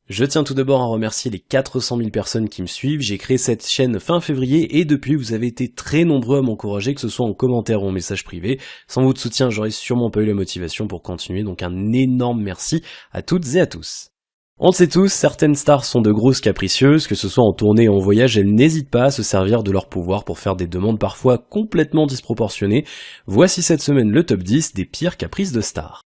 Je tiens tout d'abord à remercier les 400 000 personnes qui me suivent. J'ai créé cette chaîne fin février et depuis vous avez été très nombreux à m'encourager, que ce soit en commentaire ou en message privé. Sans votre soutien, j'aurais sûrement pas eu la motivation pour continuer, donc un énorme merci à toutes et à tous. On le sait tous, certaines stars sont de grosses capricieuses, que ce soit en tournée ou en voyage, elles n'hésitent pas à se servir de leur pouvoir pour faire des demandes parfois complètement disproportionnées. Voici cette semaine le top 10 des pires caprices de stars.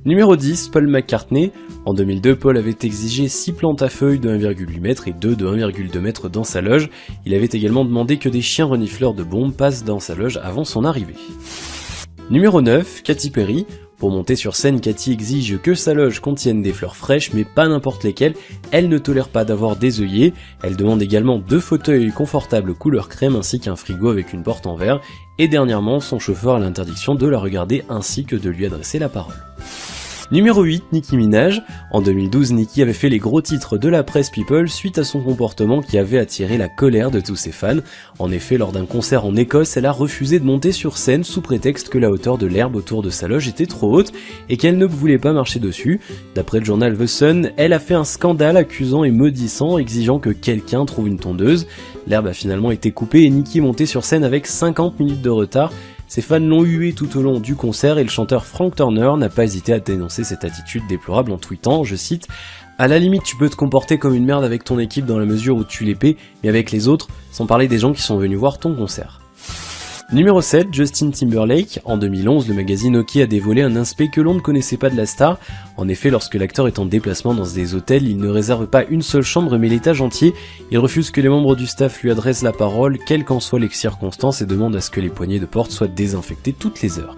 Numéro 10, Paul McCartney. En 2002, Paul avait exigé 6 plantes à feuilles de 1,8 m et 2 de 1,2 m dans sa loge. Il avait également demandé que des chiens renifleurs de bombes passent dans sa loge avant son arrivée. Numéro 9, Katy Perry. Pour monter sur scène, Katy exige que sa loge contienne des fleurs fraîches, mais pas n'importe lesquelles. Elle ne tolère pas d'avoir des œillets. Elle demande également 2 fauteuils confortables couleur crème ainsi qu'un frigo avec une porte en verre. Et dernièrement, son chauffeur a l'interdiction de la regarder ainsi que de lui adresser la parole. Numéro 8, Nicki Minaj. En 2012, Nicki avait fait les gros titres de la presse People suite à son comportement qui avait attiré la colère de tous ses fans. En effet, lors d'un concert en Écosse, elle a refusé de monter sur scène sous prétexte que la hauteur de l'herbe autour de sa loge était trop haute et qu'elle ne voulait pas marcher dessus. D'après le journal The Sun, elle a fait un scandale accusant et maudissant, exigeant que quelqu'un trouve une tondeuse. L'herbe a finalement été coupée et Nicki est montée sur scène avec 50 minutes de retard. Ses fans l'ont hué tout au long du concert et le chanteur Frank Turner n'a pas hésité à dénoncer cette attitude déplorable en tweetant, je cite, « À la limite tu peux te comporter comme une merde avec ton équipe dans la mesure où tu les paies, mais avec les autres, sans parler des gens qui sont venus voir ton concert. » Numéro 7, Justin Timberlake. En 2011, le magazine OK a dévoilé un aspect que l'on ne connaissait pas de la star. En effet, lorsque l'acteur est en déplacement dans des hôtels, il ne réserve pas une seule chambre mais l'étage entier. Il refuse que les membres du staff lui adressent la parole, quelles qu'en soient les circonstances, et demande à ce que les poignées de porte soient désinfectées toutes les heures.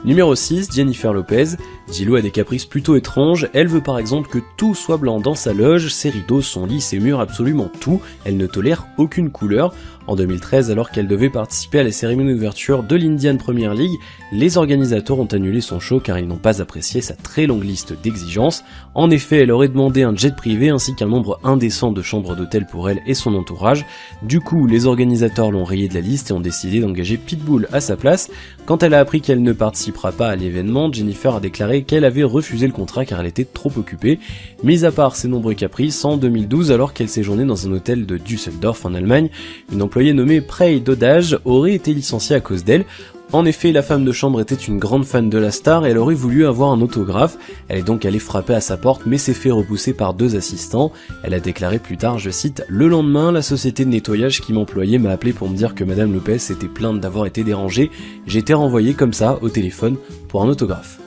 Numéro 6, Jennifer Lopez. J-Lo a des caprices plutôt étranges, elle veut par exemple que tout soit blanc dans sa loge, ses rideaux, son lit, ses murs, absolument tout, elle ne tolère aucune couleur. En 2013, alors qu'elle devait participer à la cérémonie d'ouverture de l'Indian Premier League, les organisateurs ont annulé son show car ils n'ont pas apprécié sa très longue liste d'exigences. En effet, elle aurait demandé un jet privé ainsi qu'un nombre indécent de chambres d'hôtel pour elle et son entourage. Du coup, les organisateurs l'ont rayée de la liste et ont décidé d'engager Pitbull à sa place. Quand elle a appris qu'elle ne participera pas à l'événement, Jennifer a déclaré qu'elle avait refusé le contrat car elle était trop occupée. Mis à part ses nombreux caprices, en 2012, alors qu'elle séjournait dans un hôtel de Düsseldorf en Allemagne, une employée nommée Prey Dodage aurait été licenciée à cause d'elle. En effet, la femme de chambre était une grande fan de la star et elle aurait voulu avoir un autographe. Elle est donc allée frapper à sa porte mais s'est fait repousser par 2 assistants. Elle a déclaré plus tard, je cite, « Le lendemain, la société de nettoyage qui m'employait m'a appelé pour me dire que Madame Lopez s'était plainte d'avoir été dérangée. J'ai été renvoyé comme ça au téléphone pour un autographe. »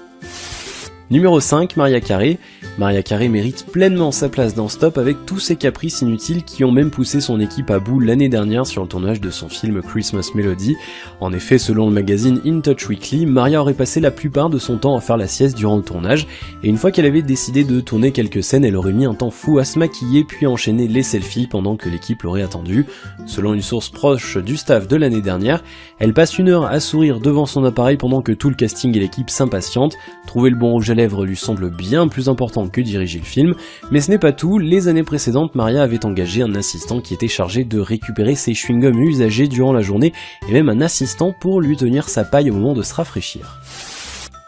Numéro 5, Mariah Carey. Mariah Carey mérite pleinement sa place dans Stop avec tous ses caprices inutiles qui ont même poussé son équipe à bout l'année dernière sur le tournage de son film Christmas Melody. En effet, selon le magazine In Touch Weekly, Mariah aurait passé la plupart de son temps à faire la sieste durant le tournage, et une fois qu'elle avait décidé de tourner quelques scènes, elle aurait mis un temps fou à se maquiller puis à enchaîner les selfies pendant que l'équipe l'aurait attendue. Selon une source proche du staff de l'année dernière, elle passe 1 heure à sourire devant son appareil pendant que tout le casting et l'équipe s'impatientent. Trouver le bon rouge à lèvres lui semble bien plus important que diriger le film, mais ce n'est pas tout. Les années précédentes, Mariah avait engagé un assistant qui était chargé de récupérer ses chewing-gums usagés durant la journée, et même un assistant pour lui tenir sa paille au moment de se rafraîchir.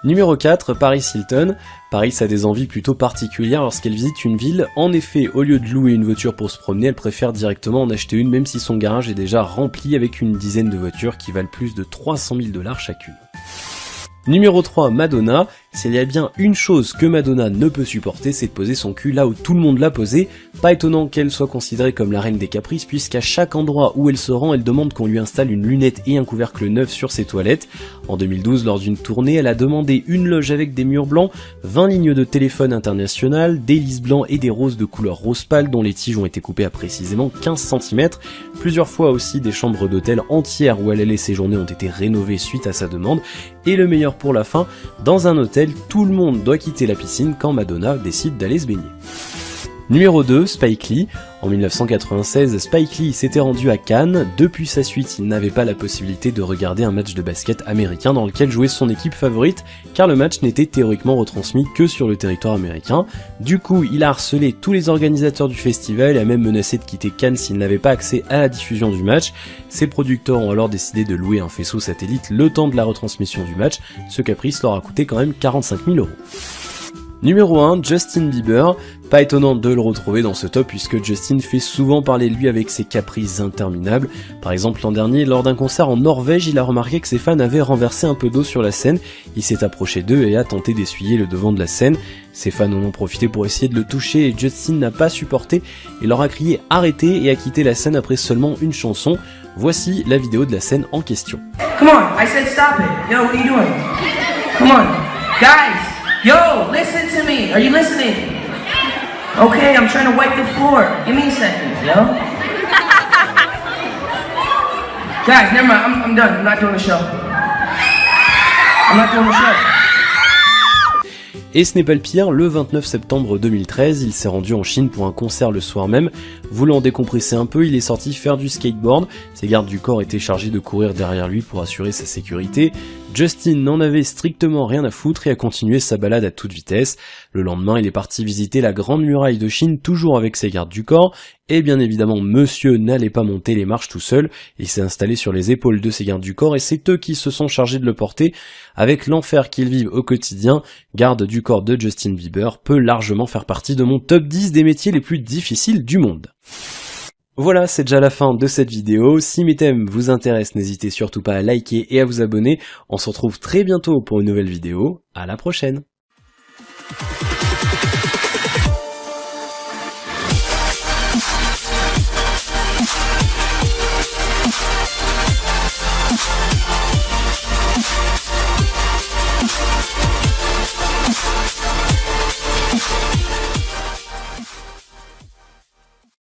Numéro 4, Paris Hilton. Paris a des envies plutôt particulières lorsqu'elle visite une ville. En effet, au lieu de louer une voiture pour se promener, elle préfère directement en acheter une même si son garage est déjà rempli avec une dizaine de voitures qui valent plus de 300 000 $ chacune. Numéro 3, Madonna. S'il y a bien une chose que Madonna ne peut supporter, c'est de poser son cul là où tout le monde l'a posé. Pas étonnant qu'elle soit considérée comme la reine des caprices, puisqu'à chaque endroit où elle se rend, elle demande qu'on lui installe une lunette et un couvercle neuf sur ses toilettes. En 2012, lors d'une tournée, elle a demandé une loge avec des murs blancs, 20 lignes de téléphone international, des lys blancs et des roses de couleur rose pâle dont les tiges ont été coupées à précisément 15 cm. Plusieurs fois aussi, des chambres d'hôtel entières où elle allait séjourner ont été rénovées suite à sa demande. Et le meilleur pour la fin, dans un hôtel, tout le monde doit quitter la piscine quand Madonna décide d'aller se baigner. Numéro 2, Spike Lee. En 1996, Spike Lee s'était rendu à Cannes. Depuis sa suite, il n'avait pas la possibilité de regarder un match de basket américain dans lequel jouait son équipe favorite, car le match n'était théoriquement retransmis que sur le territoire américain. Du coup, il a harcelé tous les organisateurs du festival et a même menacé de quitter Cannes s'il n'avait pas accès à la diffusion du match. Ses producteurs ont alors décidé de louer un faisceau satellite le temps de la retransmission du match. Ce caprice leur a coûté quand même 45 000 €. Numéro 1, Justin Bieber. Pas étonnant de le retrouver dans ce top puisque Justin fait souvent parler de lui avec ses caprices interminables. Par exemple, l'an dernier, lors d'un concert en Norvège, il a remarqué que ses fans avaient renversé un peu d'eau sur la scène. Il s'est approché d'eux et a tenté d'essuyer le devant de la scène. Ses fans en ont profité pour essayer de le toucher et Justin n'a pas supporté et leur a crié « Arrêtez » et a quitté la scène après seulement une chanson. Voici la vidéo de la scène en question. Come on, I said stop it. Yo, what are you doing? Come on, guys. Yo, listen to me. Are you listening? Okay, I'm trying to wipe the floor. Give me a second, yo. Guys, never mind. I'm done. I'm not doing the show. I'm not doing the show. Et ce n'est pas le pire, le 29 septembre 2013, il s'est rendu en Chine pour un concert le soir même. Voulant décompresser un peu, il est sorti faire du skateboard. Ses gardes du corps étaient chargés de courir derrière lui pour assurer sa sécurité. Justin n'en avait strictement rien à foutre et a continué sa balade à toute vitesse. Le lendemain, il est parti visiter la Grande Muraille de Chine, toujours avec ses gardes du corps. Et bien évidemment, monsieur n'allait pas monter les marches tout seul. Il s'est installé sur les épaules de ses gardes du corps et c'est eux qui se sont chargés de le porter. Avec l'enfer qu'ils vivent au quotidien, garde du corps de Justin Bieber peut largement faire partie de mon top 10 des métiers les plus difficiles du monde. Voilà, c'est déjà la fin de cette vidéo. Si mes thèmes vous intéressent, n'hésitez surtout pas à liker et à vous abonner. On se retrouve très bientôt pour une nouvelle vidéo. À la prochaine!